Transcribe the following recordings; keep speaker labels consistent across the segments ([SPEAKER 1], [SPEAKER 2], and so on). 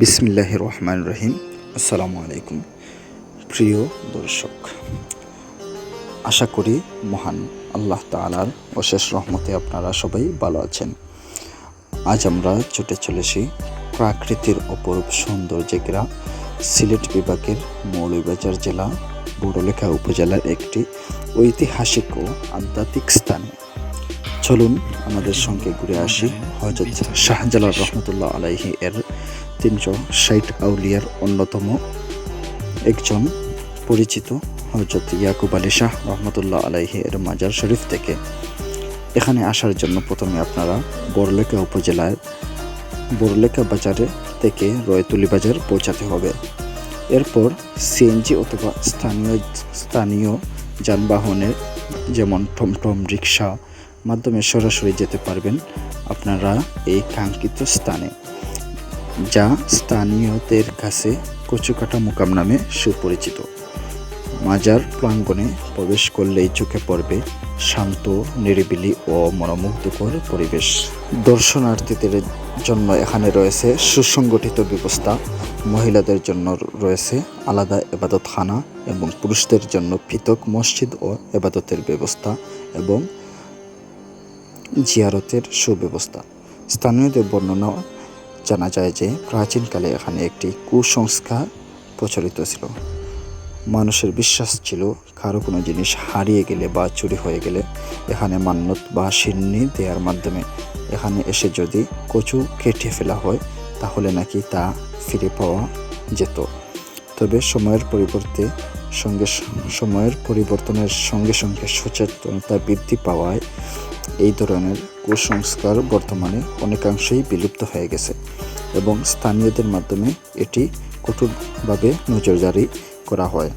[SPEAKER 1] বিসমিল্লাহির রহমানির রহিম। আসসালামু আলাইকুম প্রিয় দর্শক, আশা করি মহান আল্লাহ তাআলার অশেষ রহমতে আপনারা সবাই ভালো আছেন। আজ আমরা ছুটে চলেছি প্রাকৃতির অপরূপ সৌন্দর্যে ঘেরা সিলেট বিভাগের মৌলভীবাজার জেলা বড়লেখা উপজেলার একটি ঐতিহাসিক ও আধ্যাত্মিক স্থানে। চলুন আমাদের সঙ্গে ঘুরে আসি হযরত শাহজালাল রহমতুল্লাহ আলাইহি এর 360 আউলিয়ার অন্যতম একজন পরিচিত হযরত ইয়াকুব আলী শাহ রহমতুল্লাহ আলাইহি এর মাজার শরীফ থেকে। এখানে আসার জন্য প্রথমে আপনারা বড়লেখা উপজেলার বড়লেখা বাজারে থেকে রয়তুলি বাজার পৌঁছাতে হবে। এরপর সিএনজি অথবা স্থানীয় যানবাহনের যেমন টমটম, রিক্সা মাধ্যমে সরাসরি যেতে পারবেন আপনারা এই কাঙ্ক্ষিত স্থানে, যা স্থানীয়দের কাছে কচুকাটা মুকাম নামে সুপরিচিত। মাজার প্রাঙ্গণে প্রবেশ করলেই চোখে পড়বে শান্ত, নিরিবিলি ও মনোমুগ্ধকর পরিবেশ। দর্শনার্থীদের জন্য এখানে রয়েছে সুসংগঠিত ব্যবস্থা, মহিলাদের জন্য রয়েছে আলাদা ইবাদতখানা এবং পুরুষদের জন্য পৃথক মসজিদ ও ইবাদতের ব্যবস্থা এবং জিয়ারতের সুব্যবস্থা। স্থানীয়দের বর্ণনা জানা যায় যে প্রাচীনকালে এখানে একটি কুসংস্কার প্রচলিত ছিল। মানুষের বিশ্বাস ছিল কারো কোনো জিনিস হারিয়ে গেলে বা চুরি হয়ে গেলে এখানে মান্নত বা সিন্নি দেওয়ার মাধ্যমে এখানে এসে যদি কচু কেটে ফেলা হয় তাহলে নাকি তা ফিরে পাওয়া যেত। তবে সময়ের পরিবর্তনের সঙ্গে সঙ্গে সচেতনতা বৃদ্ধি পাওয়ায় এই ধরনের কুসংস্কার বর্তমানে অনেকাংশেই বিলুপ্ত হয়ে গেছে এবং স্থানীয়দের মাধ্যমে এটি কঠোরভাবে নজরদারি করা হয়।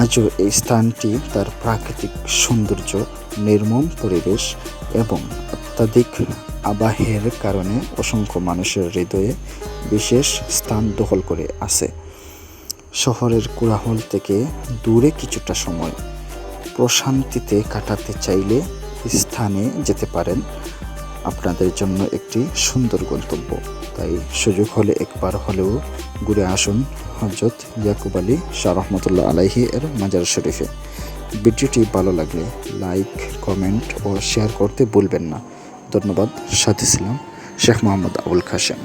[SPEAKER 1] আজও এই স্থানটি তার প্রাকৃতিক সৌন্দর্য, নির্মম পরিবেশ এবং অত্যাধিক আবাহের কারণে অসংখ্য মানুষের হৃদয়ে বিশেষ স্থান দখল করে আছে। শহরের কোলাহল থেকে দূরে কিছুটা সময় প্রশান্তিতে কাটাতে চাইলে স্থানে যেতে পারেন। আপনাদের জন্য একটি সুন্দর গন্তব্য, তাই সুযোগ হলে একবার হলেও ঘুরে আসুন হযরত ইয়াকুব আলী শাহ রহমতুল্লাহ আলাইহি এর মাজার শরীফে। ভিডিওটি ভালো লাগলে লাইক, কমেন্ট ও শেয়ার করতে ভুলবেন না। ধন্যবাদ। সাথে ছিলাম শেখ মোহাম্মদ আবুল কাশেম।